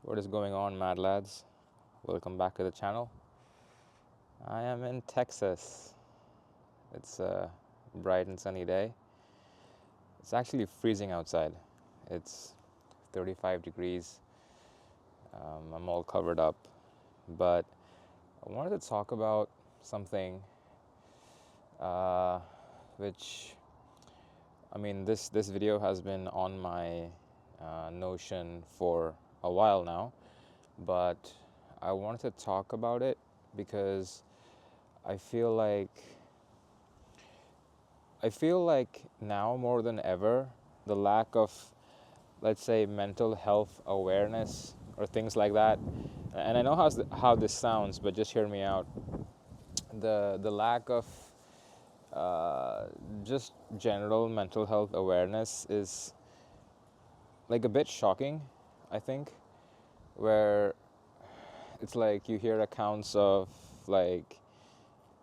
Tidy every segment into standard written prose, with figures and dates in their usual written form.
What is going on, mad lads? Welcome back to the channel. I am in Texas. It's a bright and sunny day. It's actually freezing outside. It's 35 degrees. I'm all covered up. But I wanted to talk about something uh, which, this video has been on my Notion for a while now, but I wanted to talk about it because I feel like now more than ever, the lack of, let's say, mental health awareness or things like that, and I know how this sounds, but just hear me out. The lack of just general mental health awareness is like a bit shocking, I think, where it's like you hear accounts of, like,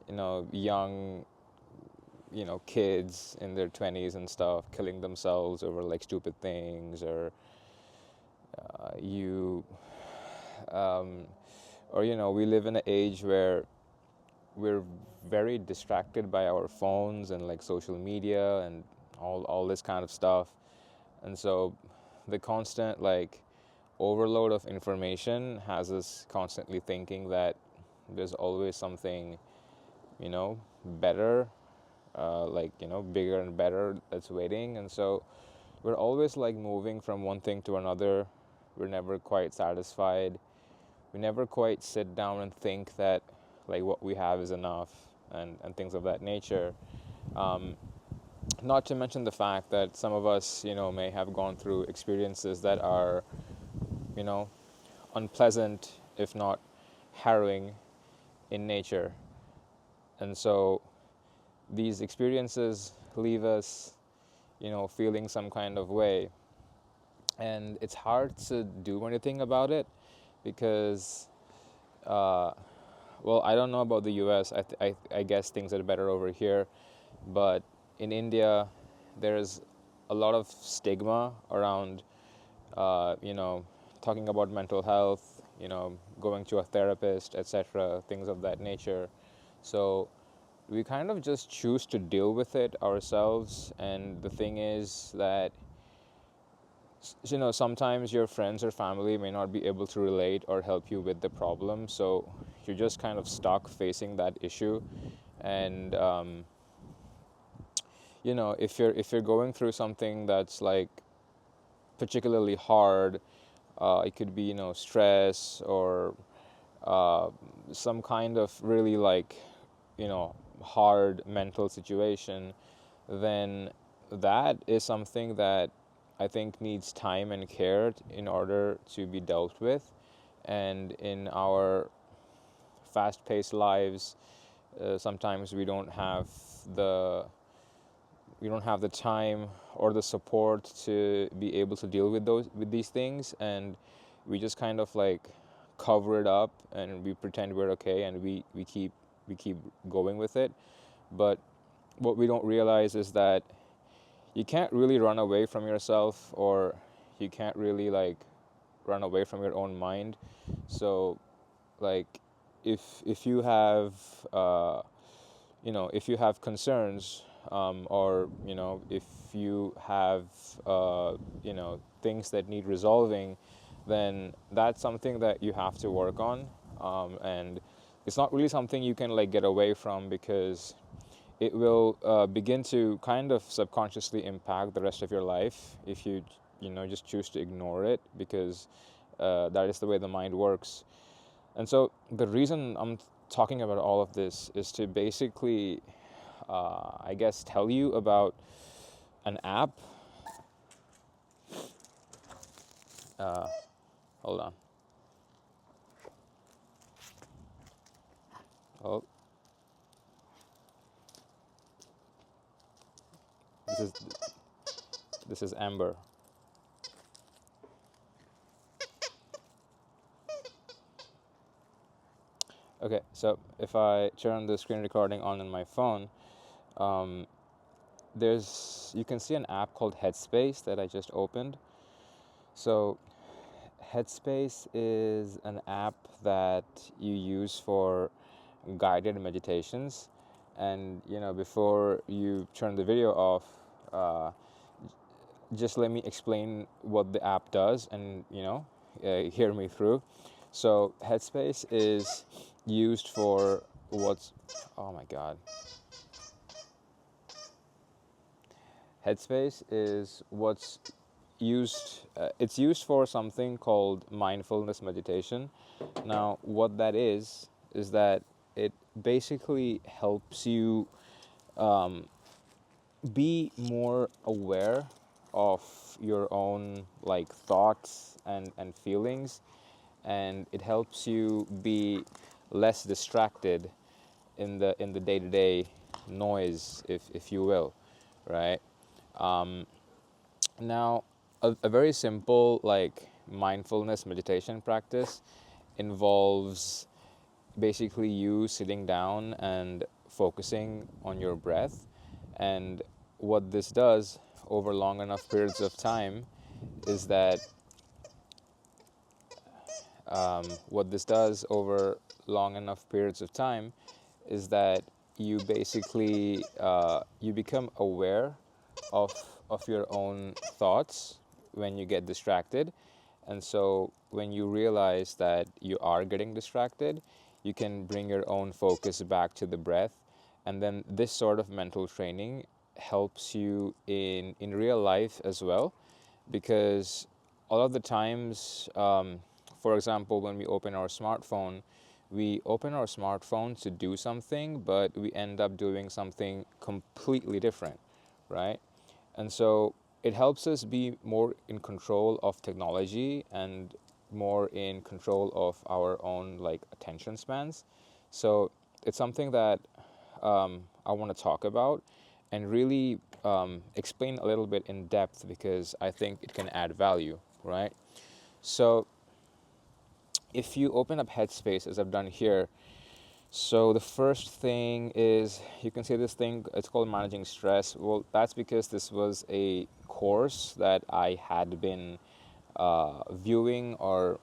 young, kids in their 20s and stuff killing themselves over like stupid things, or you or we live in an age where we're very distracted by our phones and like social media and all this kind of stuff. And so the constant like overload of information has us constantly thinking that there's always something, better, bigger and better that's waiting. And so we're always like moving from one thing to another. We're never quite satisfied. We never quite sit down and think that like what we have is enough, and things of that nature. Not to mention the fact that some of us, may have gone through experiences that are, you know, unpleasant, if not harrowing in nature. And so these experiences leave us, feeling some kind of way. And it's hard to do anything about it because, well, I don't know about the US. I guess things are better over here. But in India, there's a lot of stigma around, talking about mental health, going to a therapist, etc., things of that nature. So we kind of just choose to deal with it ourselves. And the thing is that, sometimes your friends or family may not be able to relate or help you with the problem. So you're just kind of stuck facing that issue. And, if you're going through something that's like particularly hard, it could be, stress or some kind of really like, hard mental situation, then that is something that I think needs time and care in order to be dealt with. And in our fast-paced lives, sometimes the we don't have the time or the support to be able to deal with these things, and we just kind of like cover it up and we pretend we're okay, and we keep going with it. But what we don't realize is that you can't really run away from yourself, or you can't really like run away from your own mind. So like if you have if you have concerns, or if you have things that need resolving, then that's something that you have to work on. And it's not really something you can like get away from, because it will begin to kind of subconsciously impact the rest of your life if you just choose to ignore it, because that is the way the mind works. And so the reason I'm talking about all of this is to basically, I guess, tell you about an app. Hold on. Oh, this is Amber. Okay, so if I turn the screen recording on my phone, you can see an app called Headspace that I just opened. So Headspace is an app that you use for guided meditations. And before you turn the video off, uh, just let me explain what the app does, and hear me through. So Headspace is used for what's oh my god Headspace is what's used it's used for something called mindfulness meditation. Now what that is that it basically helps you be more aware of your own like thoughts and feelings, and it helps you be less distracted in the day-to-day noise, if you will, right? Now, a very simple like mindfulness meditation practice involves basically you sitting down and focusing on your breath. And what this does over long enough periods of time is that what this does over long enough periods of time is that you basically you become aware of your own thoughts when you get distracted. And so when you realize that you are getting distracted, you can bring your own focus back to the breath. And then this sort of mental training helps you in real life as well, because a lot of the times, for example, when we open our smartphone to do something, but we end up doing something completely different, right? And so it helps us be more in control of technology and more in control of our own like attention spans. So it's something that I want to talk about and really explain a little bit in depth, because I think it can add value, right? So if you open up Headspace, as I've done here, so the first thing is, you can see this thing, it's called Managing Stress. Well, that's because this was a course that I had been viewing or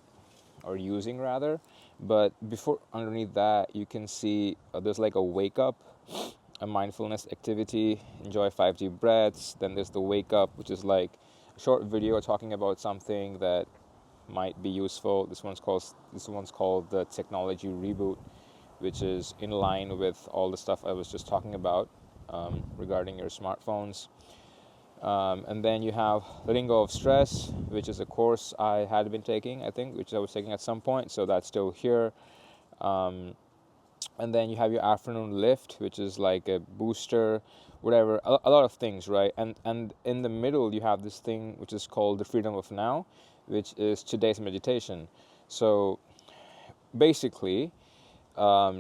using rather. But before, underneath that, you can see there's like a wake up, a mindfulness activity, enjoy 5 deep breaths. Then there's the wake up, which is like a short video talking about something that might be useful. This one's called the technology reboot, which is in line with all the stuff I was just talking about regarding your smartphones. And then you have letting go of stress, which is a course I had been taking, I think, which I was taking at some point, so that's still here. And then you have your afternoon lift, which is like a booster, whatever, a lot of things, right? And in the middle, you have this thing which is called the freedom of now, which is today's meditation. So basically,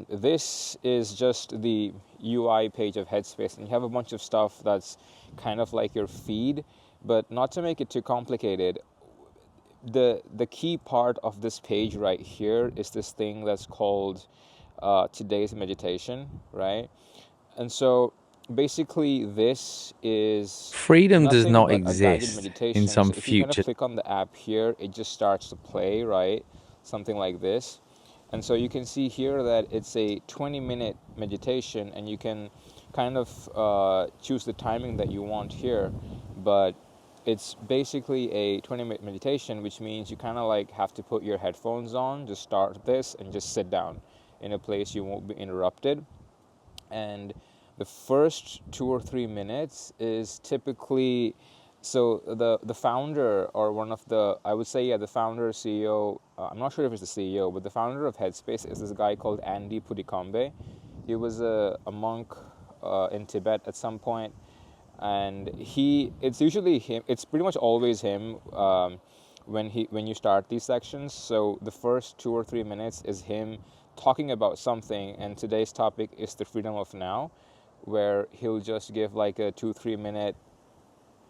this is just the UI page of Headspace, and you have a bunch of stuff that's kind of like your feed, but not to make it too complicated. The key part of this page right here is this thing that's called today's meditation, right? And so basically this is Freedom does nothing not but a guided exist in meditation. some So if you kind of future. click on the app here, it just starts to play, right? Something like this. And so you can see here that it's a 20-minute meditation, and you can kind of choose the timing that you want here. But it's basically a 20-minute meditation, which means you kind of like have to put your headphones on, just start this, and just sit down in a place you won't be interrupted. And the first 2 or 3 minutes is typically, so the founder, or one of the, I would say, yeah, the founder, CEO, I'm not sure if it's the CEO, but the founder of Headspace is this guy called Andy Pudikombe. He was a monk in Tibet at some point, and it's usually him, it's pretty much always him when you start these sections. So the first 2 or 3 minutes is him talking about something, and today's topic is the freedom of now, where he'll just give like a 2-3 minute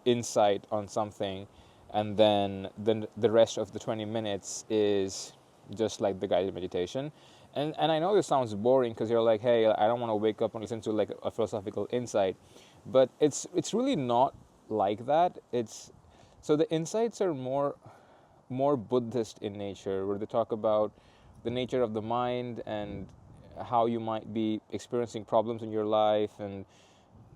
insight on something, and then the rest of the 20 minutes is just like the guided meditation. And I know this sounds boring, because you're like, hey, I don't want to wake up and listen to like a philosophical insight, but it's really not like that. So the insights are more more Buddhist in nature, where they talk about the nature of the mind and how you might be experiencing problems in your life, and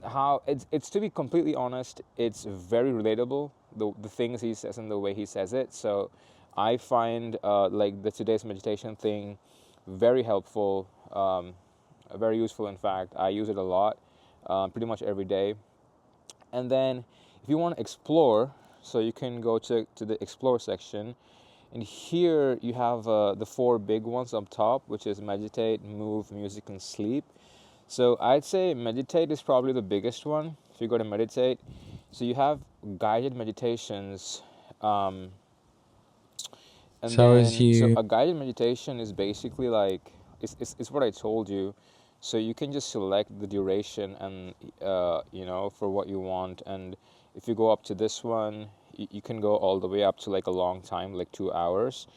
how it's to be completely honest, it's very relatable, the things he says and the way he says it. So I find like the today's meditation thing very helpful, very useful. In fact, I use it a lot, pretty much every day. And then if you want to explore, so you can go to the explore section, and here you have the four big ones up top, which is meditate, move, music, and sleep. So I'd say meditate is probably the biggest one. If you go to meditate, so you have guided meditations, um, and So as then so you a guided meditation is basically like it's what I told you. So you can just select the duration and for what you want. And if you go up to this one, you can go all the way up to like a long time, like 2 hours.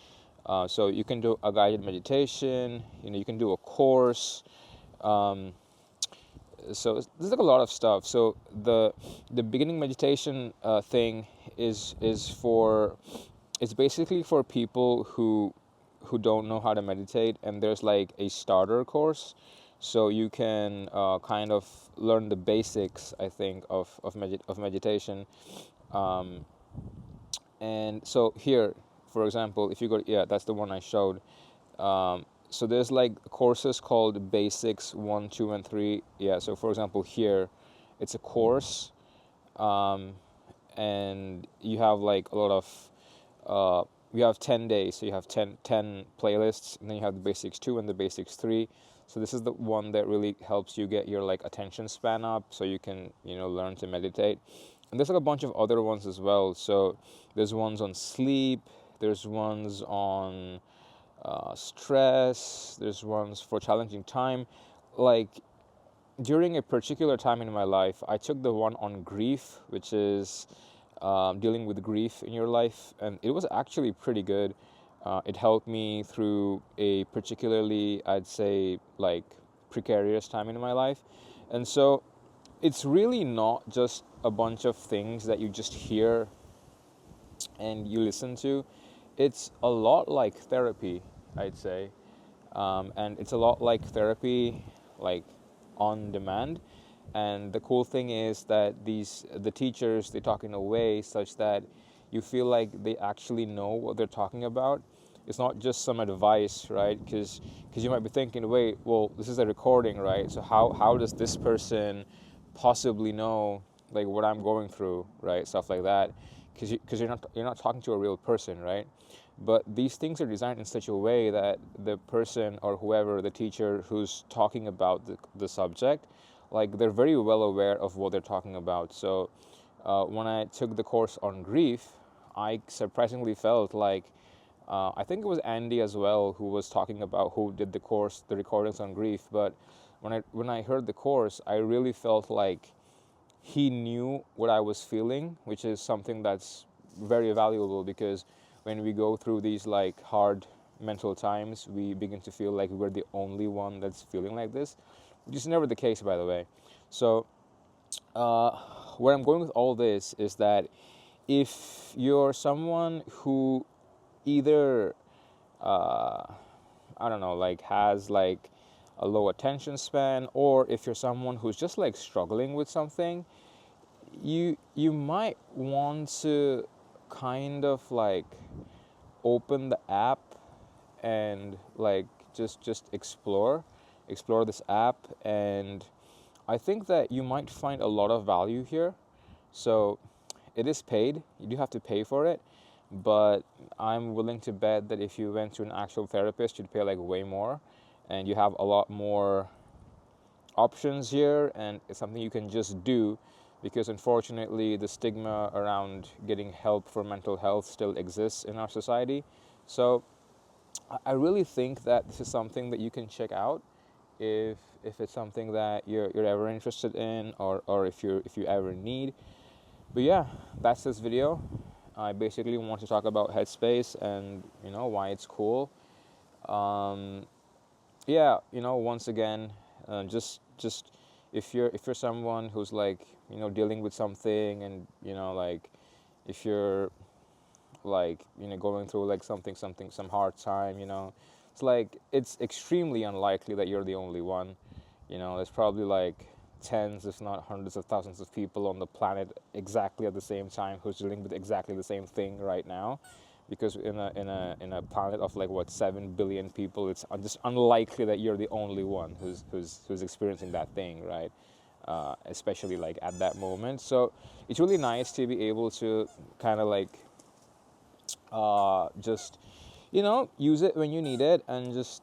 So you can do a guided meditation. You can do a course. Um, so there's like a lot of stuff. So the beginning meditation thing is for it's basically for people who don't know how to meditate, and there's like a starter course, so you can kind of learn the basics, I think, of meditation. um, and so here, for example, if you go, yeah, that's the one I showed. So there's like courses called basics 1, 2, and 3. Yeah, so for example here, it's a course, um, and you have like a lot of you have 10 days, so you have ten playlists, and then you have the basics 2 and the basics 3. So this is the one that really helps you get your like attention span up, so you can learn to meditate. And there's like a bunch of other ones as well. So there's ones on sleep, there's ones on stress, there's ones for challenging time. Like during a particular time in my life, I took the one on grief, which is dealing with grief in your life, and it was actually pretty good. It helped me through a particularly, I'd say, like precarious time in my life. And so it's really not just a bunch of things that you just hear and you listen to. It's a lot like therapy, I'd say. And it's a lot like therapy, like on demand. And the cool thing is that the teachers, they talk in a way such that you feel like they actually know what they're talking about. It's not just some advice, right? Because you might be thinking, wait, well, this is a recording, right? So how does this person possibly know like what I'm going through, right? Stuff like that. Because you're not talking to a real person, right? But these things are designed in such a way that the person or whoever, the teacher who's talking about the subject, like they're very well aware of what they're talking about. So when I took the course on grief, I surprisingly felt like I think it was Andy as well who was talking about, who did the course, the recordings on grief. But when I heard the course, I really felt like he knew what I was feeling, which is something that's very valuable, because when we go through these like hard mental times, we begin to feel like we're the only one that's feeling like this, which is never the case, by the way. So uh, where I'm going with all this is that if you're someone who either uh, I don't know, like has like a low attention span, or if you're someone who's just like struggling with something, you might want to kind of like open the app and like just explore this app. And I think that you might find a lot of value here. So it is paid, you do have to pay for it, but I'm willing to bet that if you went to an actual therapist, you'd pay like way more, and you have a lot more options here, and it's something you can just do, because unfortunately the stigma around getting help for mental health still exists in our society. So I really think that this is something that you can check out if it's something that you're ever interested in, or if you ever need. But yeah, that's this video. I basically want to talk about Headspace and why it's cool. Um, yeah, once again, just if you're someone who's like dealing with something, and like if you're like, going through like some hard time, it's like it's extremely unlikely that you're the only one. There's probably like tens, if not hundreds of thousands of people on the planet exactly at the same time who's dealing with exactly the same thing right now. Because in a planet of like what 7 billion people, it's just unlikely that you're the only one who's experiencing that thing, right? Especially like at that moment. So it's really nice to be able to kind of like just use it when you need it, and just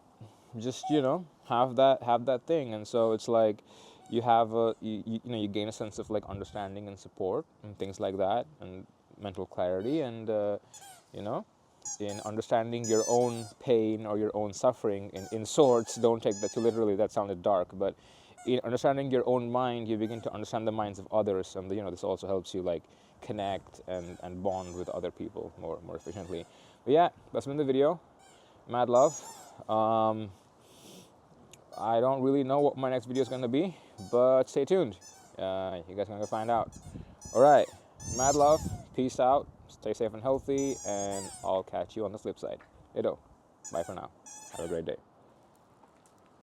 have that thing. And so it's like you have you gain a sense of like understanding and support and things like that, and mental clarity, and you know in understanding your own pain or your own suffering in sorts. Don't take that too literally, that sounded dark, but in understanding your own mind, you begin to understand the minds of others, and this also helps you like connect and bond with other people more efficiently. But yeah, that's been the video. Mad love. I don't really know what my next video is going to be, but stay tuned. You guys are going to find out. All right, mad love, peace out, stay safe and healthy, and I'll catch you on the flip side. Bye for now. Have a great day.